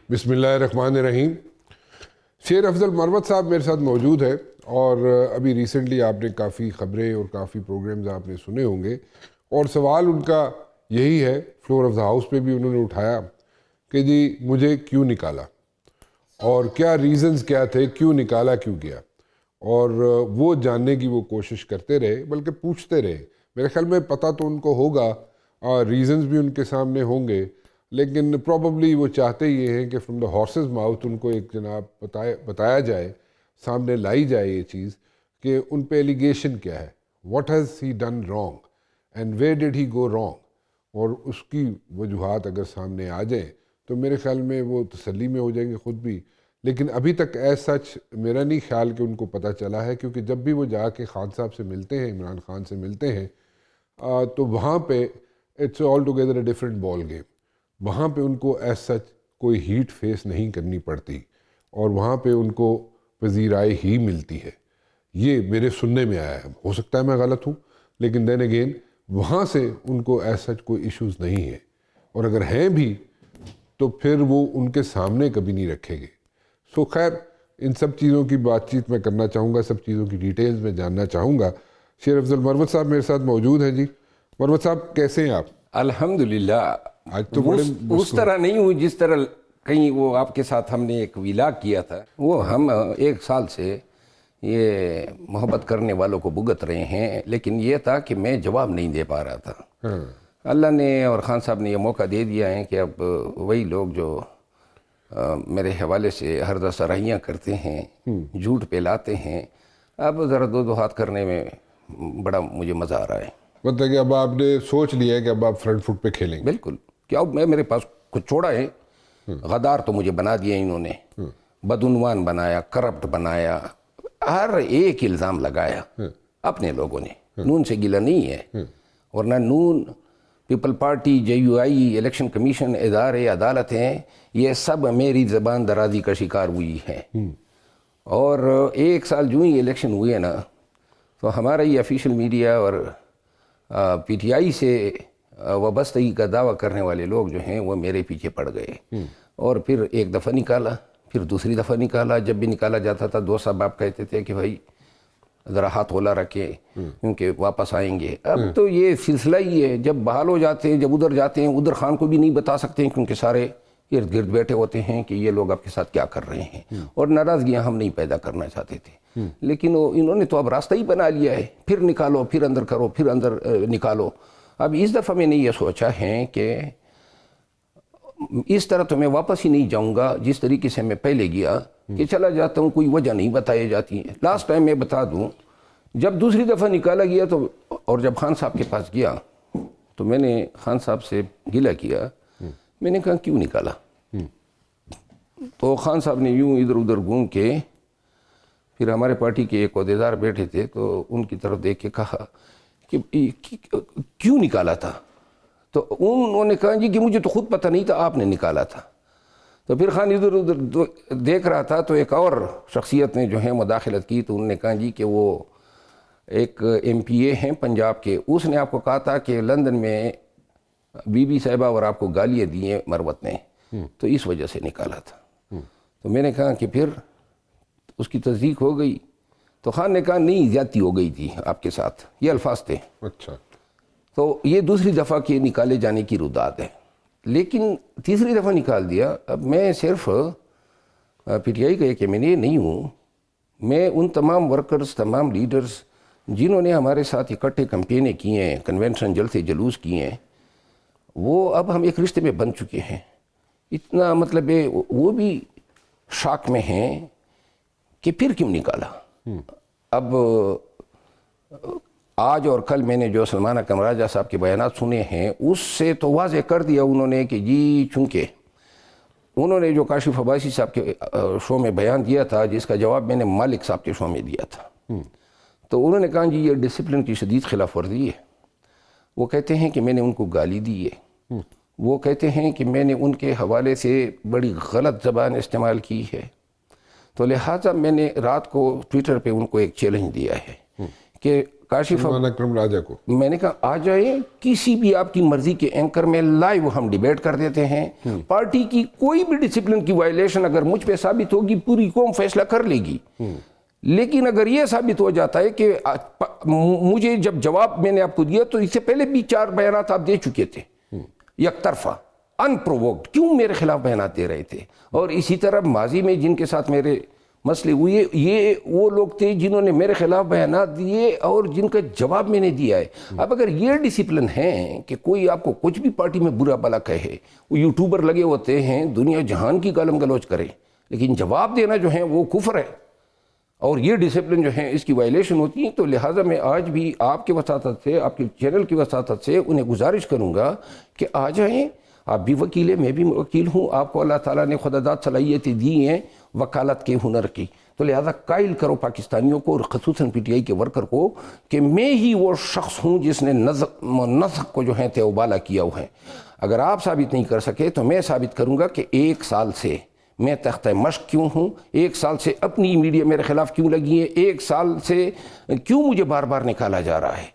بسم اللہ الرحمن الرحیم۔ شیر افضل مروت صاحب میرے ساتھ موجود ہے، اور ابھی ریسنٹلی آپ نے کافی خبریں اور کافی پروگرامز آپ نے سنے ہوں گے، اور سوال ان کا یہی ہے، فلور آف دا ہاؤس پہ بھی انہوں نے اٹھایا کہ جی مجھے کیوں نکالا اور کیا ریزنز کیا تھے، کیوں نکالا کیوں گیا، اور وہ جاننے کی وہ کوشش کرتے رہے، بلکہ پوچھتے رہے۔ میرے خیال میں پتہ تو ان کو ہوگا اور ریزنز بھی ان کے سامنے ہوں گے، لیکن پروبیبلی وہ چاہتے یہ ہیں کہ فرام دا ہارسز ماؤتھ ان کو ایک جناب بتایا جائے، سامنے لائی جائے یہ چیز کہ ان پہ ایلیگیشن کیا ہے، what has he done wrong and where ڈڈ he go wrong, اور اس کی وجوہات اگر سامنے آ جائیں تو میرے خیال میں وہ تسلی میں ہو جائیں گے خود بھی۔ لیکن ابھی تک ایز سچ میرا نہیں خیال کہ ان کو پتہ چلا ہے، کیونکہ جب بھی وہ جا کے خان صاحب سے ملتے ہیں، عمران خان سے ملتے ہیں، تو وہاں پہ it's all together a different ball game. وہاں پہ ان کو ایز سچ کوئی ہیٹ فیس نہیں کرنی پڑتی، اور وہاں پہ ان کو پذیرائی ہی ملتی ہے، یہ میرے سننے میں آیا ہے، ہو سکتا ہے میں غلط ہوں، لیکن دین اگین وہاں سے ان کو ایز سچ کوئی ایشوز نہیں ہیں، اور اگر ہیں بھی تو پھر وہ ان کے سامنے کبھی نہیں رکھے گے۔ سو خیر، ان سب چیزوں کی بات چیت میں کرنا چاہوں گا، سب چیزوں کی ڈیٹیلز میں جاننا چاہوں گا۔ شیر افضل مروت صاحب میرے ساتھ موجود ہیں۔ جی مروت صاحب کیسے ہیں آپ؟ الحمدللہ، آج تو بڑے اس طرح نہیں ہوں جس طرح کہیں وہ آپ کے ساتھ ہم نے ایک ویلاگ کیا تھا، وہ ہم 1 سال سے یہ محبت کرنے والوں کو بھگت رہے ہیں، لیکن یہ تھا کہ میں جواب نہیں دے پا رہا تھا۔ اللہ نے اور خان صاحب نے یہ موقع دے دیا ہے کہ اب وہی لوگ جو میرے حوالے سے ہر دس سرائیاں کرتے ہیں، جھوٹ پہ لاتے ہیں، اب ذرا دو ہاتھ کرنے میں بڑا مجھے مزہ آ رہا ہے۔ مطلب کہ اب آپ نے سوچ لیا ہے کہ اب آپ فرنٹ فٹ پہ کھیلیں گے؟ بالکل، کیا میرے پاس کچھ چھوڑا ہے؟ غدار تو مجھے بنا دیا انہوں نے، بدعنوان بنایا، کرپٹ بنایا، ہر ایک الزام لگایا اپنے لوگوں نے۔ نون سے گلہ نہیں ہے، ورنہ نون، people party, JUI، election commission, ادارے عدالت ہیں، یہ سب میری زبان درازی کا شکار ہوئی ہے۔ اور 1 سال جو ہی الیکشن ہوئے نا، تو ہمارا یہ افیشل میڈیا اور PTI سے وابستگی کا دعویٰ کرنے والے لوگ جو ہیں وہ میرے پیچھے پڑ گئے، اور پھر 1 دفعہ نکالا، پھر دوسری دفعہ نکالا۔ جب بھی نکالا جاتا تھا دوست صاحب آپ کہتے تھے کہ بھائی ذرا ہاتھ ہولا رکھیں کیونکہ واپس آئیں گے۔ اب تو یہ سلسلہ ہی ہے، جب بحال ہو جاتے ہیں، جب ادھر جاتے ہیں، ادھر خان کو بھی نہیں بتا سکتے ہیں کیونکہ سارے ارد گرد بیٹھے ہوتے ہیں کہ یہ لوگ آپ کے ساتھ کیا کر رہے ہیں، اور ناراضگیاں ہم نہیں پیدا کرنا چاہتے تھے، لیکن انہوں نے تو اب راستہ ہی بنا لیا ہے، پھر نکالو، پھر اندر کرو، پھر اندر نکالو۔ اب اس دفعہ میں نے یہ سوچا ہے کہ اس طرح تو میں واپس ہی نہیں جاؤں گا جس طریقے سے میں پہلے گیا، کہ چلا جاتا ہوں، کوئی وجہ نہیں بتائی جاتی ہے۔ لاسٹ ٹائم میں بتا دوں، جب دوسری دفعہ نکالا گیا تو، اور جب خان صاحب کے پاس گیا تو میں نے خان صاحب سے گلہ کیا، میں نے کہا کیوں نکالا؟ تو خان صاحب نے یوں ادھر ادھر گھوم کے، پھر ہمارے پارٹی کے ایک عہدیدار بیٹھے تھے تو ان کی طرف دیکھ کے کہا کہ کیوں نکالا تھا؟ تو انہوں نے کہا جی کہ مجھے تو خود پتہ نہیں تھا، آپ نے نکالا تھا۔ تو پھر خان ادھر ادھر دیکھ رہا تھا تو ایک اور شخصیت نے جو ہے مداخلت کی، تو انہوں نے کہا جی کہ وہ ایک MPA ہیں پنجاب کے، اس نے آپ کو کہا تھا کہ لندن میں بی بی صاحبہ اور آپ کو گالیاں دی ہیں مروت نے، تو اس وجہ سے نکالا تھا۔ تو میں نے کہا کہ پھر اس کی تصدیق ہو گئی؟ تو خان نے کہا نہیں، زیادتی ہو گئی تھی آپ کے ساتھ، یہ الفاظ تھے۔ اچھا، تو یہ دوسری دفعہ کے نکالے جانے کی رداد ہے، لیکن تیسری دفعہ نکال دیا۔ اب میں صرف PTI کا ایک MLA نہیں ہوں، میں ان تمام ورکرز، تمام لیڈرز جنہوں نے ہمارے ساتھ اکٹھے کمپینیں کی ہیں، کنونشن جلسے جلوس کیے ہیں، وہ اب ہم ایک رشتے میں بن چکے ہیں۔ اتنا مطلب ہے وہ بھی شاک میں ہیں کہ پھر کیوں نکالا۔ اب آج اور کل میں نے جو سلمانہ کمراجہ صاحب کے بیانات سنے ہیں، اس سے تو واضح کر دیا انہوں نے کہ جی چونکہ انہوں نے جو کاشف عباسی صاحب کے شو میں بیان دیا تھا، جس کا جواب میں نے مالک صاحب کے شو میں دیا تھا، تو انہوں نے کہا جی یہ ڈسپلن کی شدید خلاف ورزی ہے۔ وہ کہتے ہیں کہ میں نے ان کو گالی دی ہے، وہ کہتے ہیں کہ میں نے ان کے حوالے سے بڑی غلط زبان استعمال کی ہے، تو لہٰذا میں نے رات کو ٹویٹر پہ ان کو ایک چیلنج دیا ہے کہ کاشف سلمان اکرم راجہ کو میں نے کہا آ جائیں کسی بھی آپ کی مرضی کے اینکر میں لائیو ہم ڈیبیٹ کر دیتے ہیں. پارٹی کی کوئی بھی ڈسپلن کی وائلیشن اگر مجھ پہ ثابت ہوگی پوری قوم فیصلہ کر لے گی. لیکن اگر یہ ثابت ہو جاتا ہے کہ مجھے جب جواب میں نے آپ کو دیا تو اس سے پہلے بھی 4 بیانات آپ دے چکے تھے یک طرفہ ان پرووکڈ، کیوں میرے خلاف بیانات دے رہے تھے؟ اور اسی طرح ماضی میں جن کے ساتھ میرے مسئلے ہوئے یہ وہ لوگ تھے جنہوں نے میرے خلاف بیانات دیے اور جن کا جواب میں نے دیا ہے. اب اگر یہ ڈسپلن ہے کہ کوئی آپ کو کچھ بھی پارٹی میں برا بھلا کہے، وہ یوٹیوبر لگے ہوتے ہیں دنیا جہان کی گالم گلوچ کرے، لیکن جواب دینا جو ہے وہ کفر ہے اور یہ ڈسپلن جو ہے اس کی وائلیشن ہوتی ہے. تو لہٰذا میں آج بھی آپ کے وساطت سے، آپ کے چینل کی وساطت سے انہیں گزارش کروں گا کہ آ جائیں. آپ بھی وکیل ہیں، میں بھی وکیل ہوں، آپ کو اللہ تعالیٰ نے خداداد صلاحیتیں دی ہیں وکالت کے ہنر کی. تو لہذا قائل کرو پاکستانیوں کو اور خصوصاً پی ٹی آئی کے ورکر کو کہ میں ہی وہ شخص ہوں جس نے نسق کو جو ہے تیوبالا کیا ہوا ہے. اگر آپ ثابت نہیں کر سکے تو میں ثابت کروں گا کہ 1 سال سے میں تختہ مشق کیوں ہوں، 1 سال سے اپنی میڈیا میرے خلاف کیوں لگی ہے، 1 سال سے کیوں مجھے بار بار نکالا جا رہا ہے.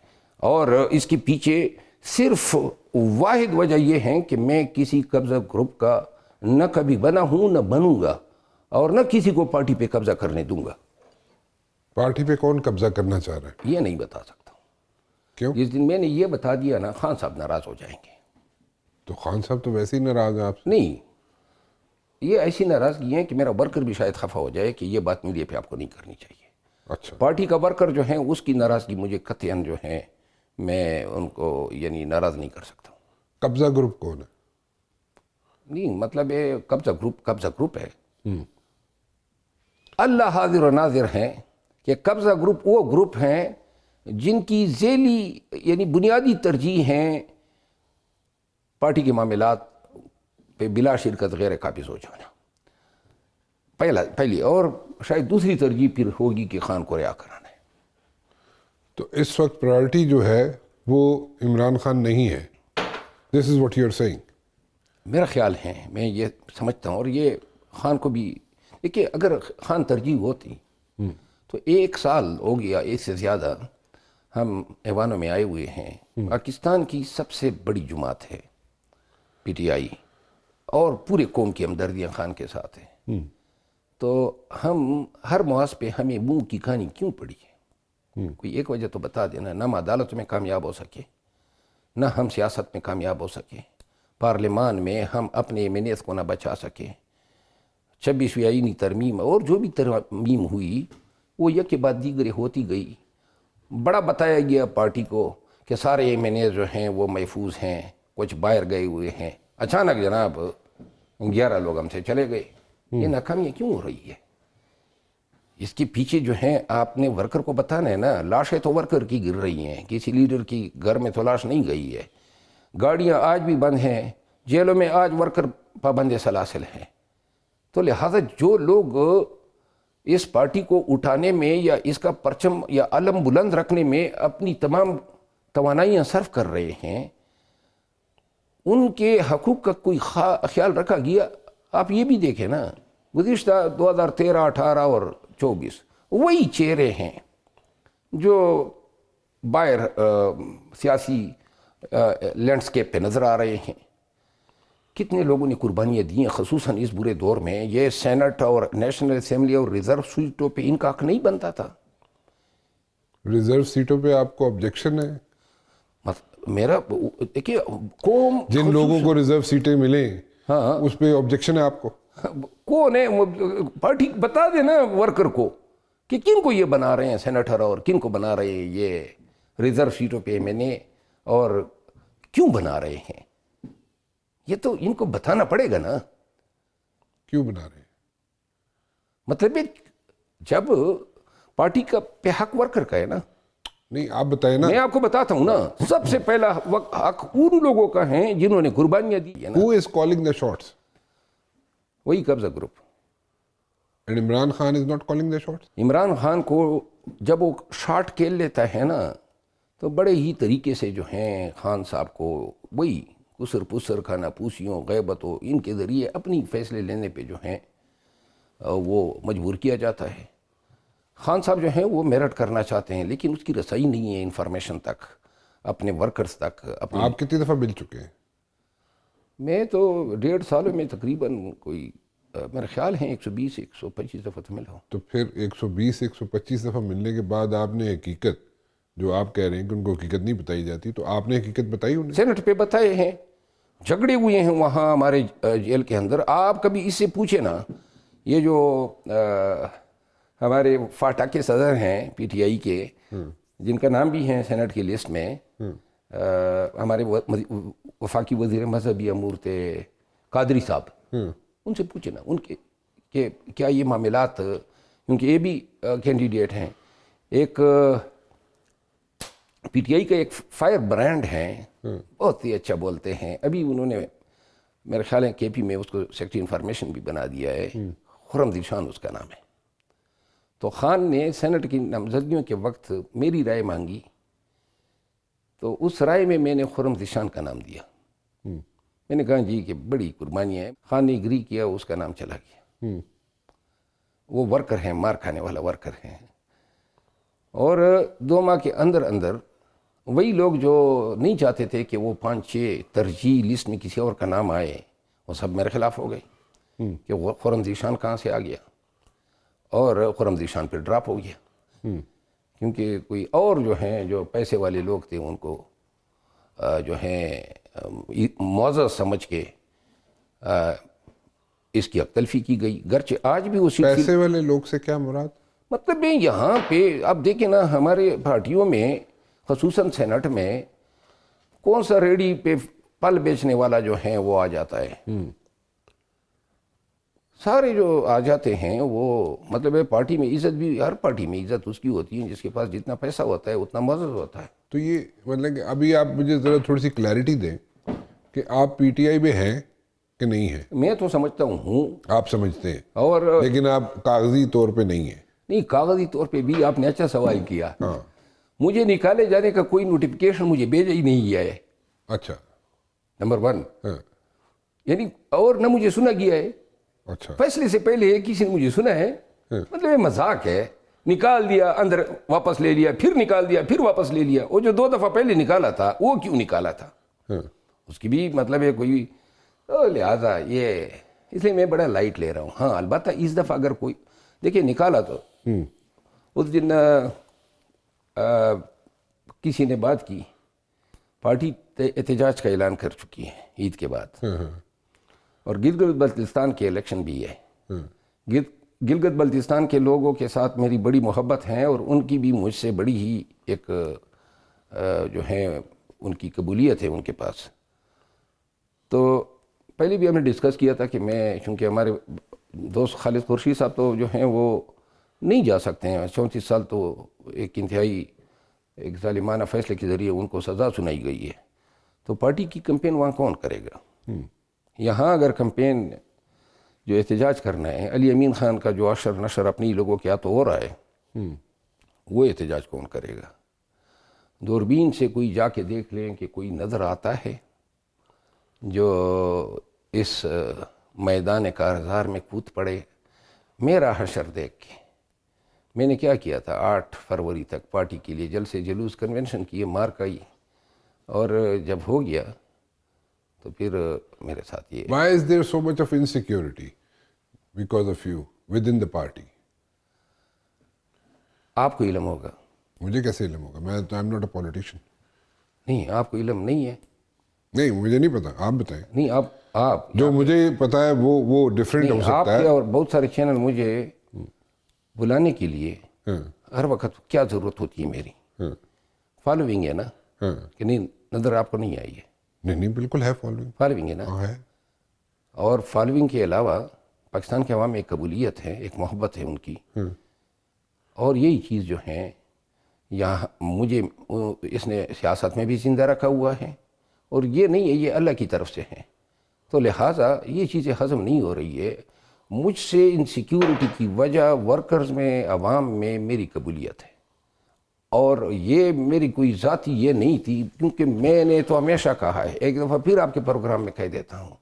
اور اس کے پیچھے صرف واحد وجہ یہ ہے کہ میں کسی قبضہ گروپ کا نہ کبھی بنا ہوں نہ بنوں گا اور نہ کسی کو پارٹی پہ قبضہ کرنے دوں گا. پارٹی پہ کون قبضہ کرنا چاہ رہا ہے؟ یہ نہیں بتا سکتا ہوں. کیوں؟ جس دن میں نے یہ بتا دیا نا خان صاحب ناراض ہو جائیں گے. تو خان صاحب تو ویسے ہی ناراض ہیں آپ سے. نہیں، یہ ایسی ناراضگی ہے کہ میرا ورکر بھی شاید خفا ہو جائے کہ یہ بات میڈیا پہ آپ کو نہیں کرنی چاہیے. اچھا، پارٹی کا ورکر جو ہے اس کی ناراضگی مجھے قطعاً جو ہے میں ان کو یعنی ناراض نہیں کر سکتا ہوں. قبضہ گروپ کون ہے؟ نہیں مطلب یہ قبضہ گروپ ہے. اللہ حاضر و ناظر ہیں کہ قبضہ گروپ وہ گروپ ہیں جن کی ذیلی یعنی بنیادی ترجیح ہیں پارٹی کے معاملات پہ بلا شرکت غیر قابض ہو جانا پہلی، اور شاید دوسری ترجیح پھر ہوگی کہ خان کو رہا کرانا ہے. تو اس وقت پرائرٹی جو ہے وہ عمران خان نہیں ہے. This is what you are saying. میرا خیال ہے، میں یہ سمجھتا ہوں، اور یہ خان کو بھی دیکھیے اگر خان ترجیح ہوتی تو 1 سال ہو گیا اس سے زیادہ ہم ایوانوں میں آئے ہوئے ہیں. پاکستان کی سب سے بڑی جماعت ہے پی ٹی آئی اور پورے قوم کی ہمدردیاں خان کے ساتھ ہیں. تو ہم ہر محاذ پہ ہمیں منہ کی کہانی کیوں پڑی ہے؟ کوئی ایک وجہ تو بتا دینا. نہ ہم عدالت میں کامیاب ہو سکے، نہ ہم سیاست میں کامیاب ہو سکے، پارلیمان میں ہم اپنے ایمینیت کو نہ بچا سکے. 26ویں آئینی ترمیم اور جو بھی ترمیم ہوئی وہ یک کے بعد دیگرے ہوتی گئی. بڑا بتایا گیا پارٹی کو کہ سارے ایمینیز جو ہیں وہ محفوظ ہیں، کچھ باہر گئے ہوئے ہیں. اچانک جناب 11 لوگ ہم سے چلے گئے. یہ ناکامیاں کیوں ہو رہی ہے؟ اس کے پیچھے جو ہیں آپ نے ورکر کو بتانا ہے نا. لاشیں تو ورکر کی گر رہی ہیں، کسی لیڈر کی گھر میں تو لاش نہیں گئی ہے. گاڑیاں آج بھی بند ہیں، جیلوں میں آج ورکر پابند سلاسل ہیں. تو لہٰذا جو لوگ اس پارٹی کو اٹھانے میں یا اس کا پرچم یا علم بلند رکھنے میں اپنی تمام توانائیاں صرف کر رہے ہیں، ان کے حقوق کا کوئی خیال رکھا گیا؟ آپ یہ بھی دیکھیں نا، گزشتہ 2013، 18 اور 24 وہی چہرے ہیں جو باہر سیاسی لینڈسکیپ پہ نظر آ رہے ہیں. کتنے لوگوں نے قربانیاں دی ہیں خصوصاً اس برے دور میں. یہ سینٹ اور نیشنل اسمبلی اور ریزرو سیٹوں پہ ان کا حق نہیں بنتا تھا. ریزرو سیٹوں پہ آپ کو آبجیکشن ہے؟ میرا دیکھیے قوم جن لوگوں کو ریزرو سیٹیں ملیں ہاں اس پہ آبجیکشن ہے آپ کو؟ کون ہے پارٹی بتا دینا ورکر کو کہ کن کو یہ بنا رہے ہیں سینیٹر اور کن کو بنا رہے ہیں یہ ریزرو سیٹوں پہ میں نے، اور کیوں بنا رہے ہیں. یہ تو ان کو بتانا پڑے گا نا. کیوں بنا رہے ہیں؟ مطلب جب پارٹی کا پہ حق ورکر کا ہے نا. نہیں آپ بتائیں نا. میں آپ کو بتاتا ہوں نا، سب سے پہلا حق ان لوگوں کا ہے جنہوں نے قربانیاں دی ہے نا. Who is calling the shots? وہی قبضہ group. And Imran Khan is not calling the shots? Imran Khan کو جب وہ شاٹ کھیل لیتا ہے نا تو بڑے ہی طریقے سے جو ہیں خان صاحب کو وہی کسر پسر کھانا پوسیوں غیبتوں ان کے ذریعے اپنی فیصلے لینے پہ جو ہیں وہ مجبور کیا جاتا ہے. خان صاحب جو ہیں وہ میرٹ کرنا چاہتے ہیں لیکن اس کی رسائی نہیں ہے انفارمیشن تک، اپنے ورکرز تک. آپ کتنی دفعہ مل چکے ہیں؟ میں تو 1.5 سالوں میں تقریباً کوئی میرا خیال ہے 120-125 دفعہ تو ملا ہوں. تو پھر 120-125 دفعہ ملنے کے بعد آپ نے حقیقت، جو آپ کہہ رہے ہیں کہ ان کو حقیقت نہیں بتائی جاتی، تو آپ نے حقیقت بتائی انہیں؟ سینٹ پہ بتائے ہیں، جھگڑے ہوئے ہیں وہاں ہمارے جیل کے اندر. آپ کبھی اس سے پوچھیں نا، یہ جو ہمارے فاٹا کے صدر ہیں پی ٹی آئی کے، جن کا نام بھی ہے سینٹ کی لسٹ میں، ہمارے وفاقی وزیر مذہبی امور تھے قادری صاحب، ان سے پوچھیں نا ان کے کہ کیا یہ معاملات، کیونکہ یہ بھی کینڈیڈیٹ ہیں. ایک پی ٹی آئی کا ایک فائر برانڈ ہیں، بہت ہی اچھا بولتے ہیں. ابھی انہوں نے میرے خیال ہے کے پی میں اس کو سیکٹری انفارمیشن بھی بنا دیا ہے، خرم دلشان اس کا نام ہے. تو خان نے سینٹ کی نامزدگیوں کے وقت میری رائے مانگی، تو اس رائے میں میں نے خرم دلشان کا نام دیا. میں نے کہا جی کہ بڑی قربانی ہے. خان نے اگری کیا، اس کا نام چلا گیا. وہ ورکر ہیں، مار کھانے والا ورکر ہیں. اور 2 ماہ کے اندر اندر وہی لوگ جو نہیں چاہتے تھے کہ وہ 5-6 ترجیح لسٹ میں کسی اور کا نام آئے، وہ سب میرے خلاف ہو گئے کہ وہ خرم ذیشان کہاں سے آ گیا، اور خرم ذیشان پہ ڈراپ ہو گیا. کیونکہ کوئی اور جو ہیں جو پیسے والے لوگ تھے ان کو جو ہیں معزز سمجھ کے اس کی تلفی کی گئی. گرچہ آج بھی اسی پیسے والے لوگ سے کیا مراد؟ مطلب یہاں پہ آپ دیکھیں نا، ہمارے پارٹیوں میں خصوصاً سینٹ میں کون سا ریڈی پہ پل بیچنے والا جو ہے وہ آ جاتا ہے. سارے جو آ جاتے ہیں وہ مطلب ہے پارٹی میں عزت بھی، ہر پارٹی میں عزت اس کی ہوتی ہے جس کے پاس جتنا پیسہ ہوتا ہے اتنا معزز ہوتا ہے. تو یہ مطلب کہ ابھی آپ مجھے ذرا تھوڑی سی کلیئرٹی دیں کہ آپ پی ٹی آئی میں ہیں کہ نہیں ہیں. میں تو سمجھتا ہوں آپ سمجھتے ہیں، اور لیکن آپ کاغذی طور پہ نہیں ہیں. نہیں، کاغذی طور پہ بھی آپ نے اچھا سوال کیا. مجھے نکالے جانے کا کوئی نوٹیفیکیشن مجھے بھیجا ہی نہیں گیا ہے. اچھا، نمبر 1، یعنی اور نہ مجھے سنا گیا ہے. اچھا، فیصلے سے پہلے کسی نے مجھے سنا ہے. مطلب یہ مذاق ہے. نکال دیا، اندر واپس لے لیا، پھر نکال دیا، پھر واپس لے لیا. وہ جو 2 دفعہ پہلے نکالا تھا وہ کیوں نکالا تھا، اس کی بھی مطلب ہے کوئی. لہٰذا یہ اس لیے میں بڑا لائٹ لے رہا ہوں. ہاں البتہ اس دفعہ اگر کوئی دیکھیں نکالا تو اس دن کسی نے بات کی، پارٹی احتجاج کا اعلان کر چکی ہے عید کے بعد، اور گلگت بلتستان کے الیکشن بھی ہے. گلگت بلتستان کے لوگوں کے ساتھ میری بڑی محبت ہے، اور ان کی بھی مجھ سے بڑی ہی ایک جو ہے ان کی قبولیت ہے ان کے پاس. تو پہلے بھی ہم نے ڈسکس کیا تھا کہ میں، چونکہ ہمارے دوست خالد خورشید صاحب تو جو ہیں وہ نہیں جا سکتے ہیں، 34 سال تو ایک انتہائی ایک ظالمانہ فیصلے کے ذریعے ان کو سزا سنائی گئی ہے. تو پارٹی کی کمپین وہاں کون کرے گا؟ یہاں اگر کمپین جو احتجاج کرنا ہے، علی امین خان کا جو اشر نشر اپنی لوگوں کے ہاتھ ہو رہا ہے، وہ احتجاج کون کرے گا؟ دوربین سے کوئی جا کے دیکھ لیں کہ کوئی نظر آتا ہے جو اس میدان کارزار میں کود پڑے. میرا حشر دیکھ کے میں نے کیا کیا تھا، 8 فروری تک پارٹی کے لیے جلسے جلوس کنونشن کیے، مارکائی، اور جب ہو گیا تو پھر میرے ساتھ یہ. Why is there so much of insecurity because of you within the party? آپ کو علم ہوگا. مجھے کیسے علم ہوگا؟ میں تو I'm not a politician. نہیں، آپ کو علم نہیں ہے. نہیں، مجھے نہیں پتا، آپ بتائیں. نہیں، آپ جو مجھے پتا ہے وہ ڈفرینٹ ہو آپ سکتا کے ہے. اور بہت سارے چینل مجھے بلانے کے لیے ہر وقت کیا ضرورت ہوتی ہے میری فالوئنگ ہے نا، کہ نہیں نظر آپ کو نہیں آئی ہے. نہیں بالکل ہے فالوئنگ ہے نا. ہے. اور فالوئنگ کے علاوہ پاکستان کے عوام میں ایک قبولیت ہے، ایک محبت ہے ان کی. اور یہی چیز جو ہیں یہاں مجھے اس نے سیاست میں بھی زندہ رکھا ہوا ہے، اور یہ نہیں ہے، یہ اللہ کی طرف سے ہے. تو لہٰذا یہ چیزیں ہضم نہیں ہو رہی ہے. مجھ سے انسیکیورٹی کی وجہ ورکرز میں، عوام میں میری قبولیت ہے، اور یہ میری کوئی ذاتی یہ نہیں تھی. کیونکہ میں نے تو ہمیشہ کہا ہے، ایک دفعہ پھر آپ کے پروگرام میں کہہ دیتا ہوں،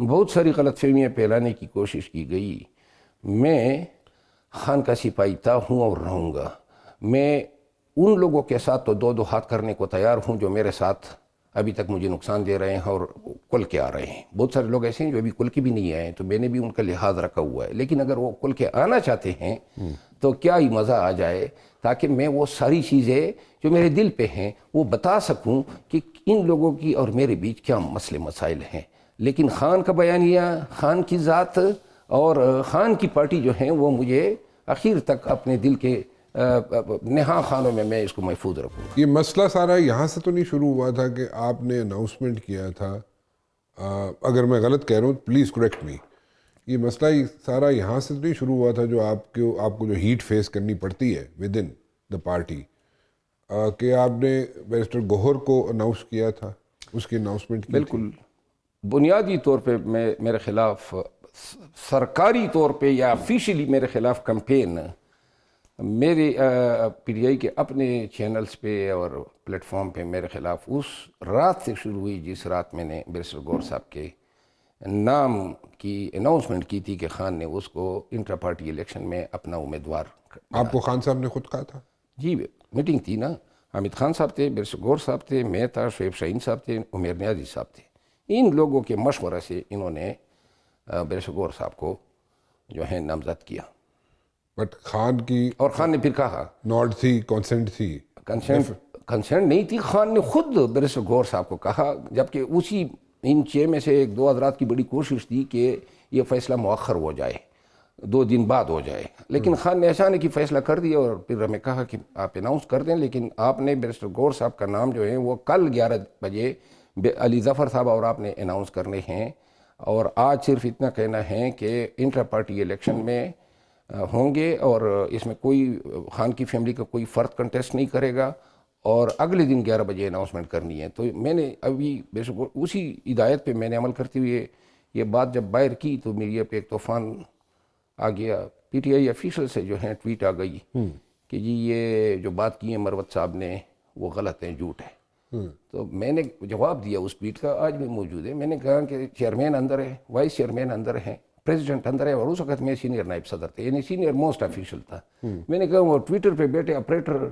بہت ساری غلط فہمیاں پھیلانے کی کوشش کی گئی. میں خان کا سپاہی تھا، ہوں اور رہوں گا. میں ان لوگوں کے ساتھ تو دو ہاتھ کرنے کو تیار ہوں جو میرے ساتھ ابھی تک مجھے نقصان دے رہے ہیں اور کل کے آ رہے ہیں. بہت سارے لوگ ایسے ہیں جو ابھی کل کے بھی نہیں آئے ہیں، تو میں نے بھی ان کا لحاظ رکھا ہوا ہے. لیکن اگر وہ کل کے آنا چاہتے ہیں تو کیا ہی مزہ آ جائے، تاکہ میں وہ ساری چیزیں جو میرے دل پہ ہیں وہ بتا سکوں کہ ان لوگوں کی اور میرے بیچ کیا مسئلے مسائل ہیں. لیکن خان کا بیانیہ، خان کی ذات اور خان کی پارٹی جو ہیں وہ مجھے آخر تک اپنے دل کے نہا خانوں میں اس کو محفوظ رکھوں. یہ مسئلہ سارا یہاں سے تو نہیں شروع ہوا تھا کہ آپ نے اناؤنسمنٹ کیا تھا، اگر میں غلط کہہ رہا ہوں پلیز کریکٹ می، یہ مسئلہ سارا یہاں سے تو نہیں شروع ہوا تھا جو آپ کو جو ہیٹ فیس کرنی پڑتی ہے ود ان دا پارٹی، کہ آپ نے بیرسٹر گوہر کو اناؤنس کیا تھا، اس کی اناؤنسمنٹ کی تھی؟ بالکل. بنیادی طور پہ میرے خلاف سرکاری طور پہ یا آفیشلی میرے خلاف کمپین میرے پی ٹی آئی کے اپنے چینلز پہ اور پلیٹ فارم پہ میرے خلاف اس رات سے شروع ہوئی جس رات میں نے بیرسٹر گوہر صاحب کے نام کی اناؤنسمنٹ کی تھی کہ خان نے اس کو انٹرا پارٹی الیکشن میں اپنا امیدوار. آپ کو خان صاحب نے خود کہا تھا؟ جی میٹنگ تھی نا، حامد خان صاحب تھے، بیرسٹر گوہر صاحب تھے، میں تھا، شعیب شاہین صاحب تھے، عمیر نیازی صاحب تھے. ان لوگوں کے مشورہ سے انہوں نے بیرسٹر گوہر صاحب کو جو ہے نامزد کیا. بٹ خان کی اور خان نے پھر کہا نوٹ تھی، کنسنٹ تھی؟ کنسرن نہیں تھی. خان نے خود بیرسٹر گوہر صاحب کو کہا، جبکہ اسی ان 6 میں سے 1-2 حضرات کی بڑی کوشش تھی کہ یہ فیصلہ مؤخر ہو جائے، 2 دن بعد ہو جائے. لیکن خان نے ایسا نہیں کہ فیصلہ کر دیا اور پھر ہمیں کہا کہ آپ اناؤنس کر دیں. لیکن آپ نے بیرسٹر گوہر صاحب کا نام جو ہے وہ کل 11 بجے علی ظفر صاحب اور آپ نے اناؤنس کرنے ہیں. اور آج صرف اتنا کہنا ہے کہ انٹرا پارٹی الیکشن میں ہوں گے اور اس میں کوئی خان کی فیملی کا کوئی فرد کنٹیسٹ نہیں کرے گا، اور اگلے دن 11 بجے اناؤنسمنٹ کرنی ہے. تو میں نے ابھی اسی ہدایت پہ میں نے عمل کرتے ہوئے یہ بات جب باہر کی تو میڈیا پہ ایک طوفان آ گیا. پی ٹی آئی آفیشل سے جو ہے ٹویٹ آ گئی کہ جی یہ جو بات کی ہے مروت صاحب نے وہ غلط ہے، جھوٹ ہے. تو میں نے جواب دیا اس ٹویٹ کا، آج بھی موجود ہے. میں نے کہا کہ چیئرمین اندر ہے، وائس چیئرمین اندر ہے، پریزیڈنٹ اندر ہے، اور اس وقت میں سینئر نائب صدر تھا، یعنی سینئر موسٹ آفیشل تھا. میں نے کہا وہ ٹویٹر پہ بیٹھے آپریٹر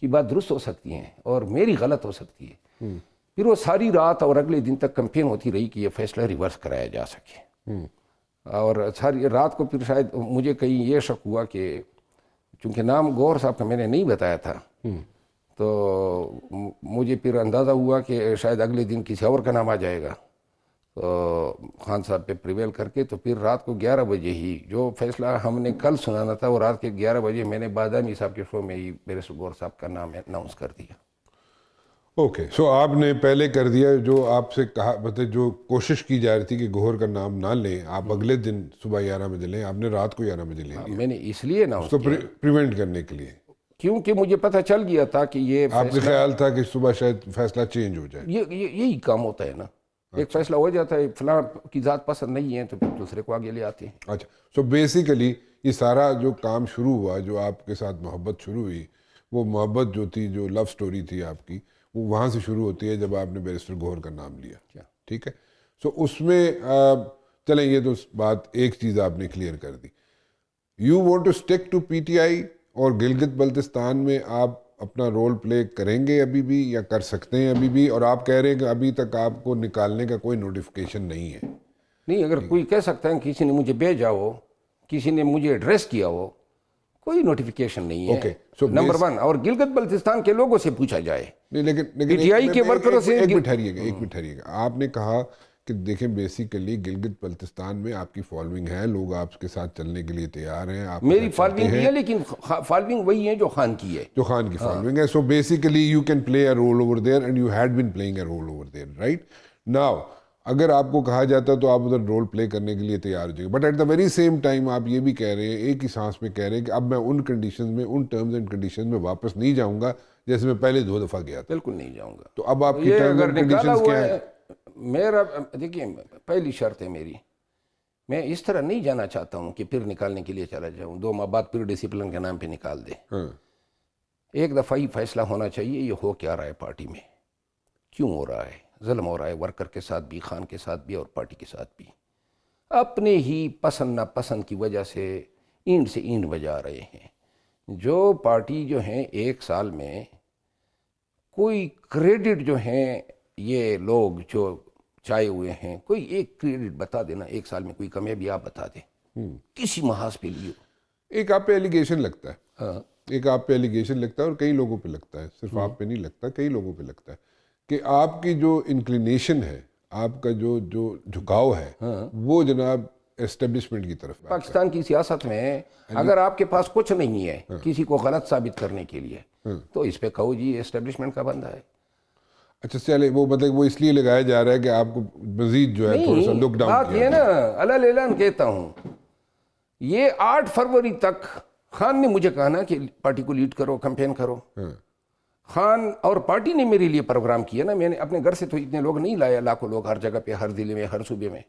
کی بات درست ہو سکتی ہے اور میری غلط ہو سکتی ہے. پھر وہ ساری رات اور اگلے دن تک کمپین ہوتی رہی کہ یہ فیصلہ ریورس کرایا جا سکے. اور ساری رات کو پھر شاید مجھے کہیں یہ شک ہوا کہ چونکہ نام گوہر صاحب کا میں نے نہیں بتایا تھا تو مجھے پھر اندازہ ہوا کہ شاید اگلے دن کسی اور کا نام آ جائے گا. تو خان صاحب پہ پریویل کر کے تو پھر رات کو 11 بجے ہی جو فیصلہ ہم نے کل سنانا تھا وہ رات کے 11 بجے میں نے بادامی صاحب کے شو میں ہی بیرسٹر گوہر صاحب کا نام اناؤنس کر دیا. اوکے، سو آپ نے پہلے کر دیا جو آپ سے کہا، مطلب جو کوشش کی جا رہی تھی کہ گوہر کا نام نہ لیں، آپ اگلے دن صبح 11 بجے لیں، آپ نے رات کو 11 بجے لے لیا. میں نے اس لیے اناؤنس تو کیا پریونٹ کرنے کے لیے، کیونکہ مجھے پتہ چل گیا تھا کہ یہ آپ کا خیال تھا کہ صبح شاید فیصلہ چینج ہو جائے. یہی کام ہوتا ہے نا، ایک فیصلہ ہو جاتا ہے، فلاں کی ذات پسند نہیں ہے تو پھر دوسرے کو آگے لے آتے ہیں. اچھا، سو بیسیکلی یہ سارا جو کام شروع ہوا، جو آپ کے ساتھ محبت شروع ہوئی، وہ محبت جو تھی، جو لو سٹوری تھی آپ کی، وہ وہاں سے شروع ہوتی ہے جب آپ نے بیرسٹر گوہر کا نام لیا. ٹھیک ہے، سو اس میں چلیں یہ تو بات ایک چیز آپ نے کلیئر کر دی. You want to stick to P T I اور گلگت بلتستان میں آپ اپنا رول پلے کریں گے ابھی بھی، یا کر سکتے ہیں ابھی بھی؟ اور آپ کہہ رہے ہیں کہ ابھی تک آپ کو نکالنے کا کوئی نوٹیفیکیشن نہیں ہے. نہیں، اگر کوئی کہہ سکتا ہے کسی نے مجھے بھیجا ہو، کسی نے مجھے ایڈریس کیا ہو، کوئی نوٹیفیکیشن نہیں ہے. نمبر 1. اور گلگت بلتستان کے لوگوں سے پوچھا جائے، لیکن پی ٹی آئی کے ورکروں سے. ایک منٹ ٹھہریے گا. آپ نے کہا کہ دیکھیں بیسیکلی گلگت بلتستان میں آپ کی فالوئنگ ہے، لوگ آپ کے ساتھ چلنے کے لیے تیار ہیں. آپ میری فالوئنگ بھی ہے، لیکن فالوئنگ وہی ہے جو خان کی ہے، جو خان کی فالوئنگ ہے. So basically you can play a role over there and you had been playing a role over there, right now. اگر آپ کو کہا جاتا تو آپ ادھر رول پلے کرنے کے لیے تیار ہو جائیں گے، but at the very same time آپ یہ بھی کہہ رہے ہیں، ایک ہی سانس میں کہہ رہے ہیں کہ اب میں ان کنڈیشنز میں، ان ٹرمز اینڈ کنڈیشنز میں واپس نہیں جاؤں گا جیسے میں پہلے 2 دفعہ گیا تھا. بالکل نہیں جاؤں گا. تو اب آپ کی یہ ٹرمز اگر اینڈ نکالا کنڈیشنز ہوا کیا ہے، ہیں؟ میرا دیکھیے پہلی شرط ہے میری، میں اس طرح نہیں جانا چاہتا ہوں کہ پھر نکالنے کے لیے چلا جاؤں، 2 ماہ بعد پھر ڈسپلن کے نام پہ نکال دیں. ایک دفعہ ہی فیصلہ ہونا چاہیے یہ ہو کیا رہا ہے پارٹی میں، کیوں ہو رہا ہے. ظلم ہو رہا ہے ورکر کے ساتھ بھی، خان کے ساتھ بھی، اور پارٹی کے ساتھ بھی. اپنے ہی پسند ناپسند کی وجہ سے اینٹ سے اینٹ بجا رہے ہیں. جو پارٹی جو ہیں ایک سال میں کوئی کریڈٹ جو ہیں یہ لوگ جو چائے ہوئے ہیں, کوئی ایک کریڈٹ بتا دینا ایک سال میں, کوئی کامیابی آپ بتا دیں کسی محاذ پہ لیے. ایک آپ پہ ایلیگیشن لگتا ہے, ہاں ایک آپ پہ ایلیگیشن لگتا ہے اور کئی لوگوں پہ لگتا ہے, صرف آپ پہ نہیں لگتا, کئی لوگوں پہ لگتا ہے کہ آپ کی جو انکلینیشن ہے, آپ کا جو جھکاؤ ہے وہ جناب اسٹیبلشمنٹ کی طرف ہے. پاکستان کی سیاست میں اگر آپ کے پاس کچھ نہیں ہے کسی کو غلط ثابت کرنے کے لیے تو اس پہ کہو جی اسٹیبلشمنٹ کا بندہ ہے. اچھا چلے, وہ مطلب وہ اس لیے لگایا جا رہا ہے کہ آپ کو مزید جو ہے تھوڑا سا لک ڈاؤن بات یہ نا علل اعلان کہتا ہوں, یہ 8 فروری تک خان نے مجھے کہا نا کہ پارٹی کو لیڈ کرو, کمپین کرو. خان اور پارٹی نے میرے لیے پروگرام کیا نا, میں نے اپنے گھر سے تو اتنے لوگ نہیں لائے, لاکھوں لوگ ہر جگہ پہ, ہر ضلع میں, ہر صوبے میں.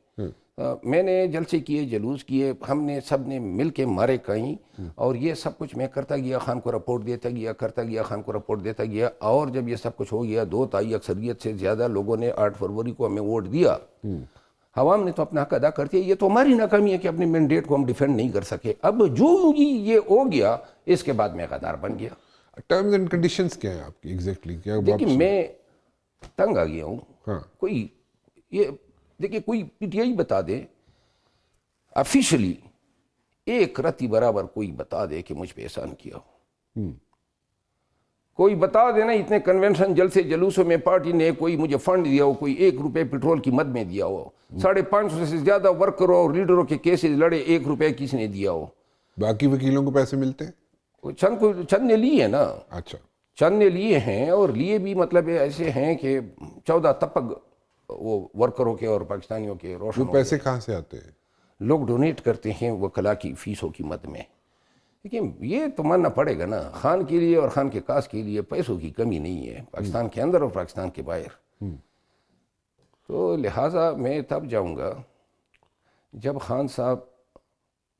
میں نے جلسے کیے, جلوس کیے, ہم نے سب نے مل کے مارے کہیں, اور یہ سب کچھ میں کرتا گیا, خان کو رپورٹ دیتا گیا, کرتا گیا, خان کو رپورٹ دیتا گیا. اور جب یہ سب کچھ ہو گیا, 2 اکثریت سے زیادہ لوگوں نے 8 فروری کو ہمیں ووٹ دیا. عوام نے تو اپنا حق ادا کر دیا. یہ تو ہماری ناکامی ہے کہ اپنے مینڈیٹ کو ہم ڈیفینڈ نہیں کر سکے. اب جو مجھے یہ ہو گیا اس کے بعد میں غدار بن گیا. ٹرمز اینڈ کنڈیشنز کیا ہیں آپ کی ایگزیکٹلی؟ دیکھیے میں تنگ آ گیا ہوں. کوئی یہ دیکھیے کوئی پی ٹی آئی بتا دے آفیشلی, ایک رتی برابر کوئی بتا دے کہ مجھ پہ احسان کیا ہو. کوئی بتا دے نا اتنے کنونشن جلسے جلوسوں میں پارٹی نے کوئی مجھے فنڈ دیا ہو, کوئی 1 روپے پیٹرول کی مد میں دیا ہو, 550 سے زیادہ ورکروں اور لیڈروں کے کیسز لڑے, 1 روپے کسی نے دیا ہو. باقی وکیلوں کو پیسے ملتے ہیں؟ چند نے لیے ہیں نا. اچھا, چند نے لیے ہیں, اور لیے بھی مطلب ایسے ہیں کہ 14 تپگ وہ ورکروں کے اور پاکستانیوں کے روشن. وہ پیسے کہاں سے آتے ہیں؟ لوگ ڈونیٹ کرتے ہیں وکلا کی فیسوں کی مد میں. لیکن یہ تو ماننا پڑے گا نا, خان کے لیے اور خان کے کاس کے لیے پیسوں کی کمی نہیں ہے پاکستان کے اندر اور پاکستان کے باہر. تو لہٰذا میں تب جاؤں گا جب خان صاحب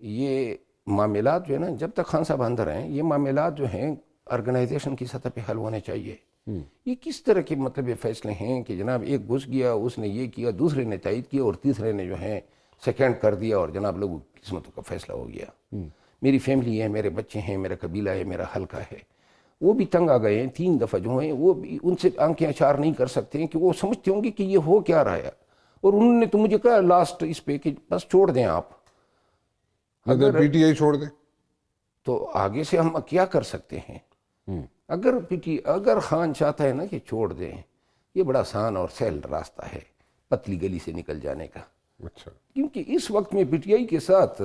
یہ معاملات جو ہے نا, جب تک خان صاحب اندر ہیں یہ معاملات جو ہیں آرگنائزیشن کی سطح پہ حل ہونے چاہیے. یہ کس طرح کے مطلب یہ فیصلے ہیں کہ جناب ایک گھس گیا, اس نے یہ کیا, دوسرے نے تائید کیا, اور تیسرے نے جو ہے سیکنڈ کر دیا, اور جناب لوگوں کی قسمتوں کا فیصلہ ہو گیا. میری فیملی ہے, میرے بچے ہیں, میرا قبیلہ ہے, میرا حلقہ ہے, وہ بھی تنگ آ گئے ہیں. 3 دفعہ جو ہیں وہ بھی ان سے آنکھیں اچار نہیں کر سکتے ہیں کہ وہ سمجھتے ہوں گے کہ یہ ہو کیا رہا ہے. اور انہوں نے تو مجھے کہا لاسٹ اس پہ کہ بس چھوڑ دیں آپ, اگر پی ٹی آئی چھوڑ دیں تو آگے سے ہم کیا کر سکتے ہیں. اگر خان چاہتا ہے نا کہ چھوڑ دیں, یہ بڑا آسان اور سہل راستہ ہے پتلی گلی سے نکل جانے کا. اچھا, کیونکہ اس وقت میں پی ٹی آئی کے ساتھ